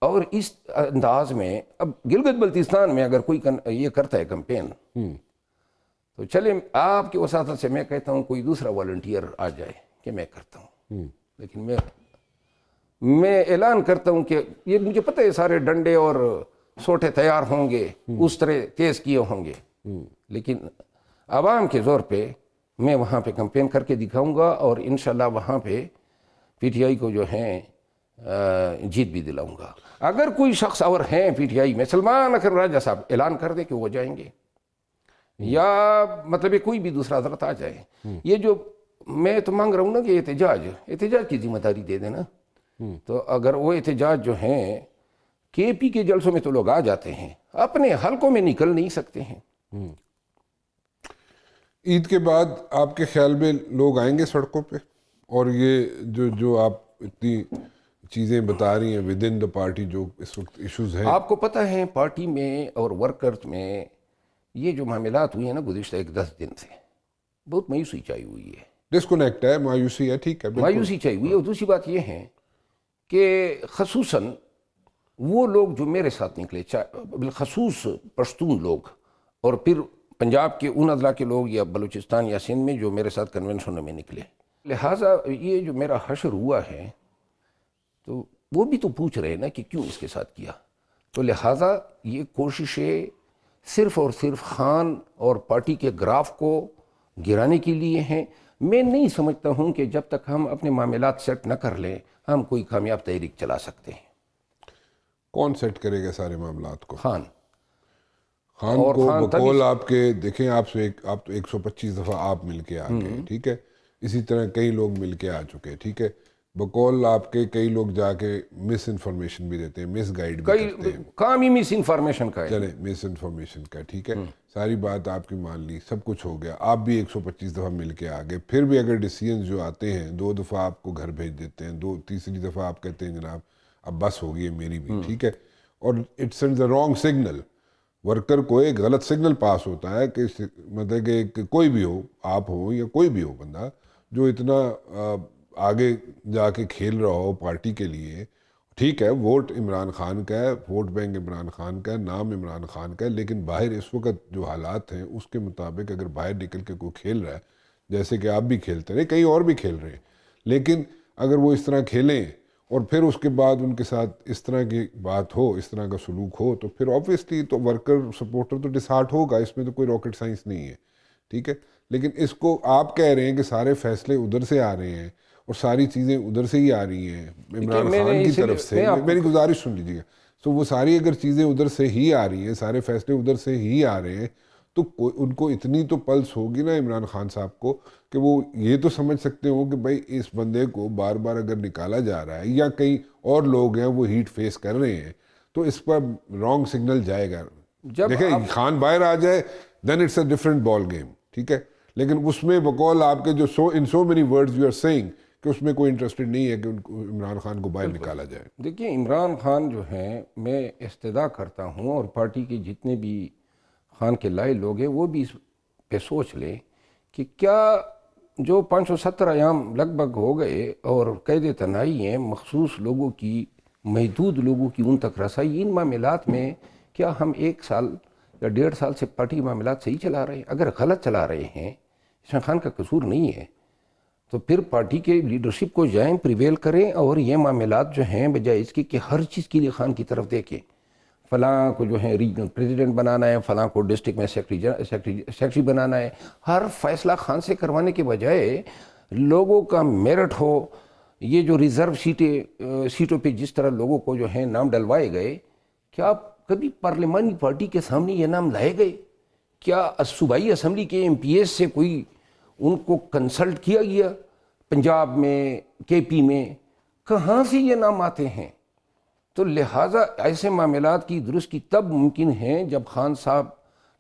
اور اس انداز میں, اب گلگت بلتستان میں اگر کوئی یہ کرتا ہے کمپین تو چلے آپ کی وساطت سے میں کہتا ہوں کوئی دوسرا والنٹیئر آ جائے کہ میں کرتا ہوں. لیکن میں اعلان کرتا ہوں کہ یہ مجھے پتہ ہے سارے ڈنڈے اور سوٹے تیار ہوں گے, اس طرح تیز کیے ہوں گے, لیکن عوام کے زور پہ میں وہاں پہ کمپین کر کے دکھاؤں گا, اور انشاءاللہ وہاں پہ پی ٹی آئی کو جو ہیں جیت بھی دلاؤں گا. اگر کوئی شخص اور ہیں پی ٹی آئی میں, سلمان اکرم راجہ صاحب اعلان کر دے کہ وہ جائیں گے, یا مطلب کوئی بھی دوسرا حضرت آ جائے. یہ جو میں تو مانگ رہا ہوں نا کہ احتجاج کی ذمہ داری دے دینا. تو اگر وہ احتجاج جو ہیں کے پی کے جلسوں میں تو لوگ آ جاتے ہیں, اپنے حلقوں میں نکل نہیں سکتے ہیں. عید کے بعد آپ کے خیال میں لوگ آئیں گے سڑکوں پہ؟ اور یہ جو آپ اتنی چیزیں بتا رہی ہیں ود ان دا پارٹی جو اس وقت ایشوز ہیں, آپ کو پتہ ہے پارٹی میں اور ورکرز میں یہ جو معاملات ہوئی ہیں نا گزشتہ 10 دن سے, بہت مایوسی چاہیے ہوئی ہے. ڈسکنیکٹ ہے, مایوسی ہے, ٹھیک ہے, مایوسی چاہیے ہوئی ہے. اور دوسری بات یہ ہے کہ خصوصاً وہ لوگ جو میرے ساتھ نکلے, بالخصوص پشتون لوگ, اور پھر پنجاب کے ان اضلاع کے لوگ یا بلوچستان یا سندھ میں جو میرے ساتھ کنونشنوں میں نکلے. لہٰذا یہ جو میرا حشر ہوا ہے تو وہ بھی تو پوچھ رہے نا کہ کیوں اس کے ساتھ کیا. تو لہٰذا یہ کوششیں صرف اور صرف خان اور پارٹی کے گراف کو گرانے کے لیے ہیں. میں نہیں سمجھتا ہوں کہ جب تک ہم اپنے معاملات سیٹ نہ کر لیں ہم کوئی کامیاب تحریک چلا سکتے ہیں. کون سیٹ کرے گا سارے معاملات کو؟ خان کو بقول آپ کے دیکھیں, آپ تو 125 دفعہ آپ مل کے آ گئے, ٹھیک ہے, اسی طرح کئی لوگ مل کے آ چکے, ٹھیک ہے. بقول آپ کے کئی لوگ جا کے مس انفارمیشن بھی دیتے ہیں, مس گائیڈ بھی کرتے ہیں. کام ہی مس انفارمیشن کا ہے. چلیں مس انفارمیشن کا ٹھیک ہے, ساری بات آپ کی مان لی, سب کچھ ہو گیا, آپ بھی 125 دفعہ مل کے آگے, پھر بھی اگر ڈیسیجنز جو آتے ہیں 2 دفعہ آپ کو گھر بھیج دیتے ہیں, تیسری دفعہ آپ کہتے ہیں جناب اب بس ہو گئی ہے میری بھی, ٹھیک ہے, اور it sends a wrong signal. Worker کو ایک غلط سگنل پاس ہوتا ہے کہ مطلب کہ کوئی بھی ہو, آپ ہو یا کوئی بھی ہو بندہ جو اتنا آگے جا کے کھیل رہا ہو پارٹی کے لیے, ٹھیک ہے ووٹ عمران خان کا ہے, ووٹ بینک عمران خان کا ہے, نام عمران خان کا ہے, لیکن باہر اس وقت جو حالات ہیں اس کے مطابق اگر باہر نکل کے کوئی کھیل رہا ہے, جیسے کہ آپ بھی کھیلتے رہے, کئی اور بھی کھیل رہے ہیں, لیکن اگر وہ اس طرح کھیلیں اور پھر اس کے بعد ان کے ساتھ اس طرح کی بات ہو, اس طرح کا سلوک ہو, تو پھر آبویسلی تو ورکر سپورٹر تو ڈسہارٹ ہوگا, اس میں تو کوئی راکٹ سائنس نہیں ہے, ٹھیک ہے. لیکن اس کو آپ کہہ رہے ہیں کہ سارے فیصلے ادھر سے آ رہے ہیں اور ساری چیزیں ادھر سے ہی آ رئی ہیں عمران خان کی طرف سے, میری گزارش سن لیجیے گا, تو وہ ساری اگر چیزیں ادھر سے ہی آ رہی ہیں, سارے فیصلے ادھر سے ہی آ رہے ہیں, تو ان کو اتنی تو پلس ہوگی نا عمران خان صاحب کو کہ وہ یہ تو سمجھ سکتے ہوں کہ بھائی اس بندے کو بار بار اگر نکالا جا رہا ہے یا کئی اور لوگ ہیں وہ ہیٹ فیس کر رہے ہیں, تو اس پر رانگ سگنل جائے گا. دیکھیں خان باہر آ جائے then it's a different ball game, ٹھیک ہے, لیکن اس میں بقول آپ کے جو so many words you are saying کہ اس میں کوئی انٹرسٹڈ نہیں ہے کہ ان کو عمران خان کو باہر نکالا جائے. دیکھیے عمران خان جو ہیں, میں استدعا کرتا ہوں اور پارٹی کے جتنے بھی خان کے لائے لوگ ہیں وہ بھی اس پہ سوچ لیں کہ کیا جو 570 ایام لگ بھگ ہو گئے اور قید تنہائی ہیں مخصوص لوگوں کی, محدود لوگوں کی ان تک رسائی, ان معاملات میں کیا ہم 1 سال یا 1.5 سال سے پارٹی معاملات صحیح چلا رہے ہیں؟ اگر غلط چلا رہے ہیں, اس میں خان کا قصور نہیں ہے, تو پھر پارٹی کے لیڈرشپ کو جائیں, پریویل کریں, اور یہ معاملات جو ہیں بجائے اس کی کہ ہر چیز کے لیے خان کی طرف دیکھیں, فلاں کو جو ہے ریجنل پریزیڈنٹ بنانا ہے, فلاں کو ڈسٹرکٹ میں سیکریٹری بنانا ہے, ہر فیصلہ خان سے کروانے کے بجائے لوگوں کا میرٹ ہو. یہ جو ریزرو سیٹوں پہ جس طرح لوگوں کو جو ہے نام ڈلوائے گئے, کیا کبھی پارلیمانی پارٹی کے سامنے یہ نام لائے گئے؟ کیا صوبائی اسمبلی کے ایم پی ایس سے کوئی ان کو کنسلٹ کیا گیا؟ پنجاب میں, کے پی میں کہاں سے یہ نام آتے ہیں؟ تو لہٰذا ایسے معاملات کی درستی تب ممکن ہے جب خان صاحب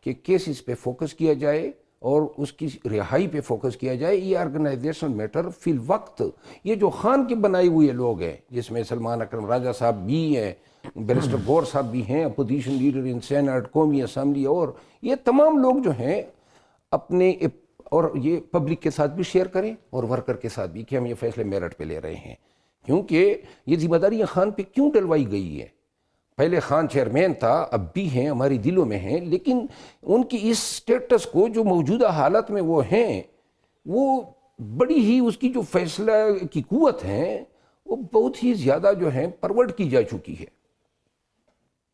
کے کیسز پہ فوکس کیا جائے اور اس کی رہائی پہ فوکس کیا جائے. یہ آرگنائزیشنل میٹر فی الوقت یہ جو خان کے بنائے ہوئے لوگ ہیں, جس میں سلمان اکرم راجہ صاحب بھی ہیں, بیرسٹر گور صاحب بھی ہیں, اپوزیشن لیڈر ان سینٹ, قومی اسمبلی, اور یہ تمام لوگ جو ہیں اپنے, اور یہ پبلک کے ساتھ بھی شیئر کریں اور ورکر کے ساتھ بھی کہ ہم یہ فیصلے میرٹ پہ لے رہے ہیں. کیونکہ یہ ذمہ داریاں خان پہ کیوں ڈلوائی گئی ہے؟ پہلے خان چیئرمین تھا, اب بھی ہیں, ہماری دلوں میں ہیں, لیکن ان کی اس سٹیٹس کو جو موجودہ حالت میں وہ ہیں, وہ بڑی ہی اس کی جو فیصلہ کی قوت ہیں وہ بہت ہی زیادہ جو ہے پرورٹ کی جا چکی ہے.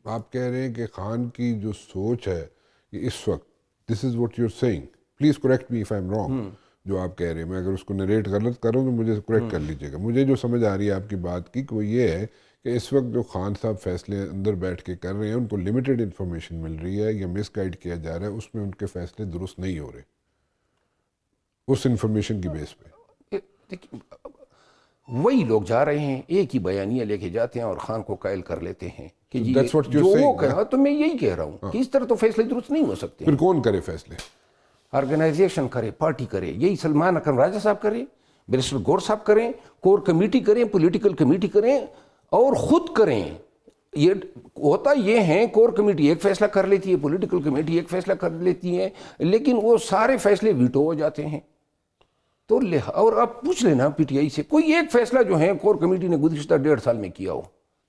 آپ کہہ رہے ہیں کہ خان کی جو سوچ ہے کہ اس وقت, this is what you are saying, please correct me if I am wrong, جو آپ کہہ رہے ہیں, میں اگر اس کو نریٹ غلط کروں تو مجھے کریکٹ کر لیجیے گا. مجھے جو سمجھ آ رہی ہے آپ کی بات کی کہ وہ یہ ہے کہ اس وقت جو خان صاحب فیصلے اندر بیٹھ کے کر رہے ہیں, ان کو لمیٹڈ انفارمیشن مل رہی ہے یا مس گائیڈ کیا جا رہا ہے, اس میں ان کے فیصلے درست نہیں ہو رہے اس انفارمیشن کی بیس پہ. وہی لوگ جا رہے ہیں, ایک ہی بیانیہ لے کے جاتے ہیں اور خان کو قائل کر لیتے ہیں کہ جی جو وہ کہا, تو میں یہی کہہ رہا ہوں کہ اس طرح تو فیصلے درست نہیں ہو سکتے. پھر کون کرے فیصلے؟ آرگنائزیشن کرے, پارٹی کرے, یہی سلمان اکرم راجہ صاحب کریں, بیرسٹر گور صاحب کریں, کور کمیٹی کریں, پولیٹیکل کمیٹی کریں, اور خود کریں. یہ ہوتا یہ ہے کور کمیٹی ایک فیصلہ کر لیتی ہے, پولیٹیکل کمیٹی ایک فیصلہ کر لیتی ہے, لیکن وہ سارے فیصلے ویٹو ہو جاتے ہیں. تو اور آپ پوچھ لینا پی ٹی آئی سے, کوئی ایک فیصلہ جو ہے کور کمیٹی نے گزشتہ 1.5 سال میں کیا ہو,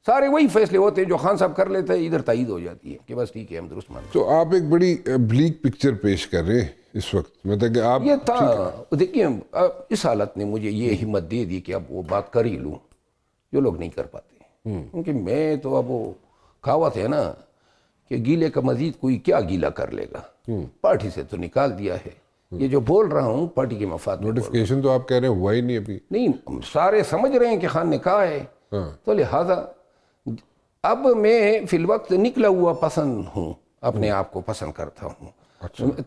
سارے وہی فیصلے ہوتے ہیں جو خان صاحب کر لیتے ہیں, ادھر تائید ہو جاتی ہے کہ بس ٹھیک ہے ہم درست مانتے ہیں. تو آپ ایک بڑی بلیک پکچر پیش کر رہے ہیں اس وقت, مطلب کہ آپ یہ تھا. دیکھیے اس حالت نے مجھے یہ ہمت دے دی کہ اب وہ بات کر ہی لوں جو لوگ نہیں کر پاتے, کیونکہ میں تو اب وہ کہاوت ہے نا کہ گیلے کا مزید کوئی کیا گیلا کر لے گا, پارٹی سے تو نکال دیا ہے. یہ جو بول رہا ہوں پارٹی کے مفاد میں, نوٹیفکیشن تو آپ کہہ رہے ہیں ہوا ہی نہیں ابھی. نہیں, سارے سمجھ رہے ہیں کہ خان نے کہا ہے, تو لہٰذا اب میں فی الوقت نکلا ہوا پسند ہوں, اپنے آپ کو پسند کرتا ہوں.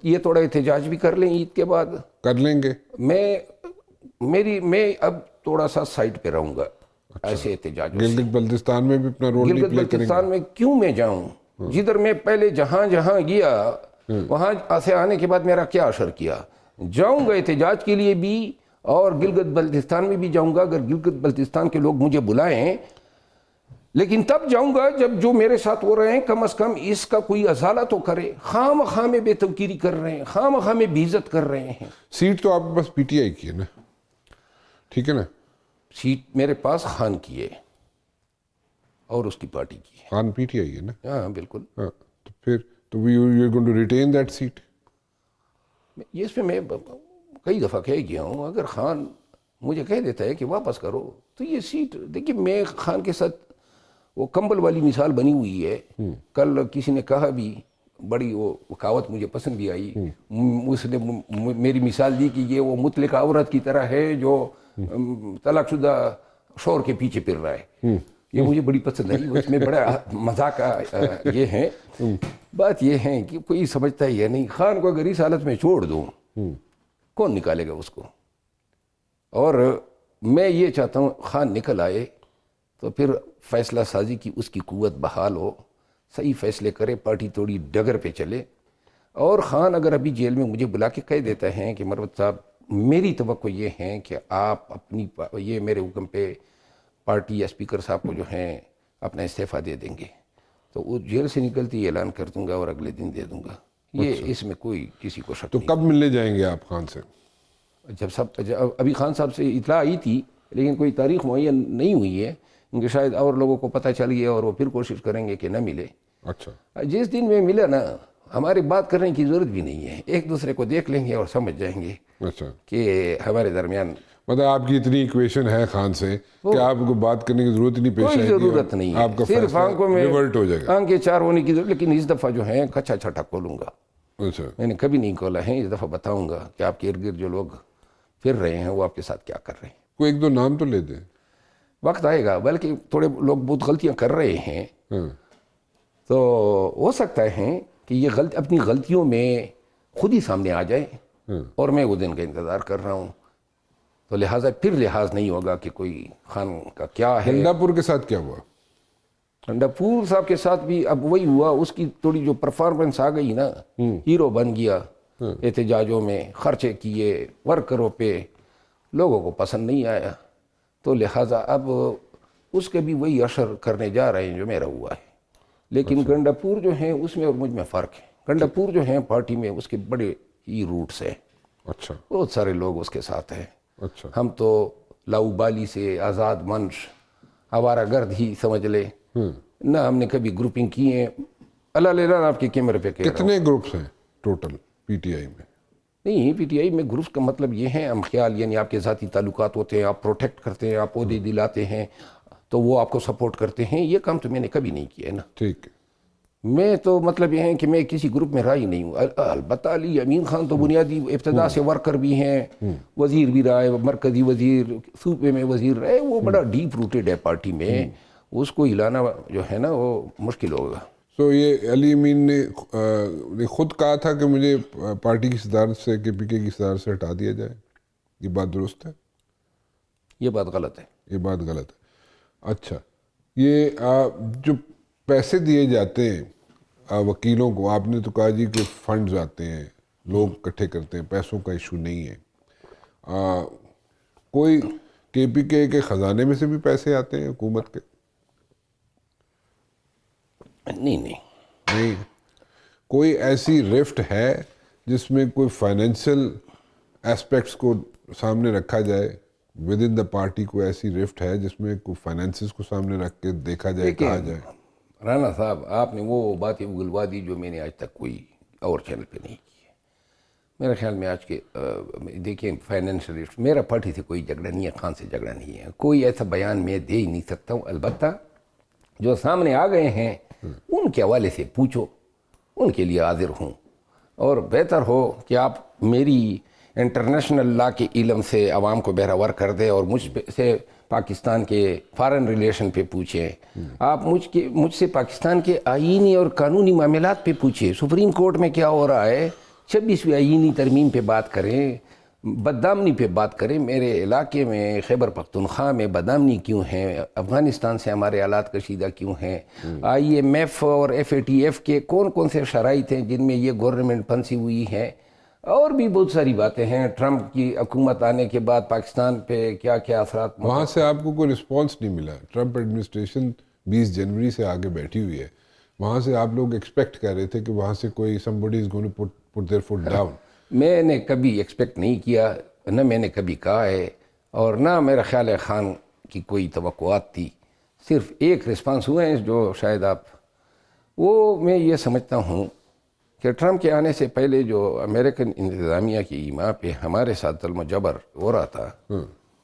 یہ تھوڑا احتجاج بھی کر لیں عید کے بعد, کر لیں گے. میں اب تھوڑا سا سائٹ پہ رہوں گا. ایسے احتجاجوں سے گلگت بلتستان میں بھی اپنا رول گلگت بلتستان میں کیوں میں جاؤں؟ جدھر میں پہلے جہاں گیا وہاں سے آنے کے بعد میرا کیا اثر کیا. جاؤں گا احتجاج کے لیے بھی اور گلگت بلتستان میں بھی جاؤں گا اگر گلگت بلتستان کے لوگ مجھے بلائیں, لیکن تب جاؤں گا جب جو میرے ساتھ ہو رہے ہیں کم از کم اس کا کوئی ازالہ تو کرے. خام خام میں بے توقیری کر رہے ہیں, خام خام میں بے عزت کر رہے ہیں. سیٹ تو آپ کے پاس پی ٹی آئی کی ہے نا, ٹھیک ہے نا؟ سیٹ میرے پاس خان کی ہے اور اس کی پارٹی کی ہے. خان پی ٹی آئی ہے نا؟ ہاں بالکل. ہاں تو پھر تو you are going to retain that seat. یہ اس میں کئی دفعہ کہہ گیا ہوں, اگر خان مجھے کہہ دیتا ہے کہ واپس کرو تو یہ سیٹ, دیکھیے میں خان کے ساتھ وہ کمبل والی مثال بنی ہوئی ہے. کل کسی نے کہا بھی, بڑی وہ کہاوت مجھے پسند بھی آئی, اس نے میری مثال دی کہ یہ وہ مطلقہ عورت کی طرح ہے جو طلاق شدہ شوہر کے پیچھے پھر رہا ہے. یہ مجھے بڑی پسند آئی, اس میں بڑا مذاق یہ ہے. بات یہ ہے کہ کوئی سمجھتا ہی ہے نہیں, خان کو اگر اس حالت میں چھوڑ دوں کون نکالے گا اس کو. اور میں یہ چاہتا ہوں خان نکل آئے تو پھر فیصلہ سازی کی اس کی قوت بحال ہو, صحیح فیصلے کرے, پارٹی توڑی ڈگر پہ چلے. اور خان اگر ابھی جیل میں مجھے بلا کے کہہ دیتا ہے کہ مروت صاحب میری توقع یہ ہے کہ آپ اپنی یہ میرے حکم پہ پارٹی اسپیکر صاحب کو جو ہیں اپنا استعفیٰ دے دیں گے, تو وہ جیل سے نکلتی اعلان کر دوں گا اور اگلے دن دے دوں گا. یہ اس میں کوئی کسی کو شک تو نہیں. کب ملنے جائیں گے آپ خان سے؟ ابھی خان صاحب سے اطلاع آئی تھی لیکن کوئی تاریخ معین نہیں ہوئی ہے, کیونکہ شاید اور لوگوں کو پتہ چل گیا اور وہ پھر کوشش کریں گے کہ نہ ملے. اچھا, جس دن میں ملا نا ہماری بات کرنے کی ضرورت بھی نہیں ہے, ایک دوسرے کو دیکھ لیں گے اور سمجھ جائیں گے اچھا کہ ہمارے درمیان مطلب آپ کی اتنی ایکویشن ہے خان سے کہ آپ کو بات کرنے کی ضرورت ہی نہیں پیش آئے گی, کوئی ضرورت نہیں ہے. آپ کا صرف آنکھوں میں ریورٹ ہو جائے گا. آنکھیں چار ہونے کی ضرورت, لیکن اس دفعہ جو ہے کچا چھٹا کھولوں گا. اچھا, میں نے کبھی نہیں کھولا ہے, اس دفعہ بتاؤں گا کہ آپ کے ارد گرد جو لوگ پھر رہے ہیں وہ آپ کے ساتھ کیا کر رہے ہیں. کوئی ایک دو نام تو لے دیں. وقت آئے گا, بلکہ تھوڑے لوگ بہت غلطیاں کر رہے ہیں, تو ہو سکتا ہے کہ یہ اپنی غلطیوں میں خود ہی سامنے آ جائے, اور میں وہ دن کا انتظار کر رہا ہوں. تو لہٰذا پھر لحاظ نہیں ہوگا کہ کوئی خان کا کیا ہے. ہنڈا پور کے ساتھ کیا ہوا؟ ہنڈا پور صاحب کے ساتھ بھی اب وہی ہوا, اس کی تھوڑی جو پرفارمنس آ گئی نا, ہیرو بن گیا, احتجاجوں میں خرچے کیے, ورکروں پہ, لوگوں کو پسند نہیں آیا, تو لہٰذا اب اس کے بھی وہی اثر کرنے جا رہے ہیں جو میرا ہوا ہے. لیکن گنڈا پور جو ہیں اس میں اور مجھ میں فرق ہے. گنڈا پور جو ہیں پارٹی میں اس کے بڑے ہی روٹس ہیں. اچھا, بہت سارے لوگ اس کے ساتھ ہیں. اچھا, ہم تو لاؤبالی سے آزاد منش, آوارہ گرد ہی سمجھ لے, نہ ہم نے کبھی گروپنگ کی ہیں. اللہ لے رہا آپ کے کیمرے پہ کہہ رہا ہوں. کتنے گروپس ہیں ٹوٹل پی ٹی آئی میں؟ نہیں, پی ٹی آئی میں گروپس کا مطلب یہ ہے ہم خیال, یعنی آپ کے ذاتی تعلقات ہوتے ہیں, آپ پروٹیکٹ کرتے ہیں, آپ عہدے دلاتے ہیں تو وہ آپ کو سپورٹ کرتے ہیں. یہ کام تو میں نے کبھی نہیں کیا ہے نا. ٹھیک ہے. میں تو مطلب یہ ہے کہ میں کسی گروپ میں رہا ہی نہیں ہوں. البتہ علی امین خان تو بنیادی ابتدا سے ورکر بھی ہیں, وزیر بھی رہا ہے, مرکزی وزیر, صوبے میں وزیر رہے, وہ بڑا ڈیپ روٹیڈ ہے پارٹی میں, اس کو ہلانا جو ہے نا وہ مشکل ہوگا. تو یہ علی امین نے خود کہا تھا کہ مجھے پارٹی کی صدارت سے, کے پی کے کی صدارت سے ہٹا دیا جائے, یہ بات درست ہے؟ یہ بات غلط ہے. یہ بات غلط ہے. اچھا, یہ جو پیسے دیے جاتے ہیں وکیلوں کو, آپ نے تو کہا جی کہ فنڈز آتے ہیں, لوگ اکٹھے کرتے ہیں, پیسوں کا ایشو نہیں ہے. کوئی کے پی کے خزانے میں سے بھی پیسے آتے ہیں حکومت کے؟ نہیں. کوئی ایسی رفٹ ہے جس میں کوئی فائنینشیل ایسپیکٹس کو سامنے رکھا جائے ود ان دا پارٹی؟ کوئی ایسی رفٹ ہے جس میں کوئی فائنینسز کو سامنے رکھ کے دیکھا جائے, کہا جائے؟ رانا صاحب آپ نے وہ باتیں اگلوا دی جو میں نے آج تک کوئی اور چینل پہ نہیں کی ہے. میرے خیال میں آج کے دیکھیں فائنینشیل رفٹ, میرا پارٹی سے کوئی جھگڑا نہیں ہے, خان سے جھگڑا نہیں ہے, کوئی ایسا بیان میں دے ہی نہیں سکتا ہوں. البتہ جو سامنے آ گئے ہیں ان کے حوالے سے پوچھو, ان کے لیے حاضر ہوں. اور بہتر ہو کہ آپ میری انٹرنیشنل لا کے علم سے عوام کو بہراور کر دے اور مجھ سے پاکستان کے فارن ریلیشن پہ پوچھیں. آپ مجھ سے پاکستان کے آئینی اور قانونی معاملات پہ پوچھیں. سپریم کورٹ میں کیا ہو رہا ہے, 26ویں آئینی ترمیم پہ بات کریں. بدامنی پہ بات کریں، میرے علاقے میں خیبر پختونخوا میں بدامنی کیوں ہے، افغانستان سے ہمارے آلات کشیدہ کیوں ہیں، IMF اور FATF کے کون کون سے شرائط ہیں جن میں یہ گورنمنٹ پھنسی ہوئی ہے، اور بھی بہت ساری باتیں ہیں، ٹرمپ کی حکومت آنے کے بعد پاکستان پہ کیا کیا اثرات۔ وہاں سے آپ کو کوئی رسپانس نہیں ملا؟ ٹرمپ ایڈمنسٹریشن 20 جنوری سے آگے بیٹھی ہوئی ہے، وہاں سے آپ لوگ ایکسپیکٹ کر رہے تھے کہ وہاں سے کوئی somebody is going to put their foot down۔ میں نے کبھی ایکسپیکٹ نہیں کیا، نہ میں نے کبھی کہا ہے، اور نہ میرا خیال ہے خان کی کوئی توقعات تھی۔ صرف ایک رسپانس ہوئے ہیں جو شاید آپ، وہ میں یہ سمجھتا ہوں کہ ٹرمپ کے آنے سے پہلے جو امریکن انتظامیہ کی ایما پہ ہمارے ساتھ ظلم و جبر ہو رہا تھا،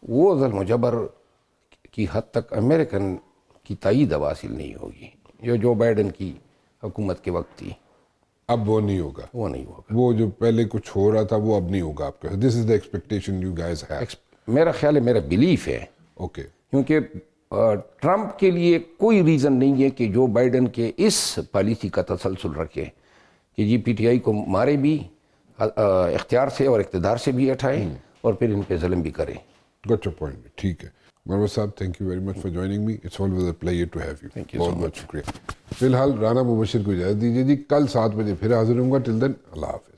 وہ ظلم و جبر کی حد تک امریکن کی تائید اب حاصل نہیں ہوگی جو بائیڈن کی حکومت کے وقت تھی۔ اب وہ نہیں ہوگا، وہ نہیں ہوگا، وہ جو پہلے کچھ ہو رہا تھا وہ اب نہیں ہوگا آپ کا۔ This is the expectation you guys have. میرا خیال ہے، میرا بلیف ہے، اوکے، کیونکہ ٹرمپ کے لیے کوئی ریزن نہیں ہے کہ جو بائیڈن کے اس پالیسی کا تسلسل رکھے کہ جی PTI کو مارے بھی، اختیار سے اور اقتدار سے بھی ہٹائے، اور پھر ان پہ ظلم بھی کرے۔ گٹ یور پوائنٹ، ٹھیک ہے۔ مروت صاحب، thank you very much for joining me, it's always a pleasure to have you. بہت بہت شکریہ۔ فی الحال رانا مبشر کو اجازت دیجیے جی، کل 7 بجے پھر حاضر ہوں گا۔ ٹل دین، اللہ حافظ۔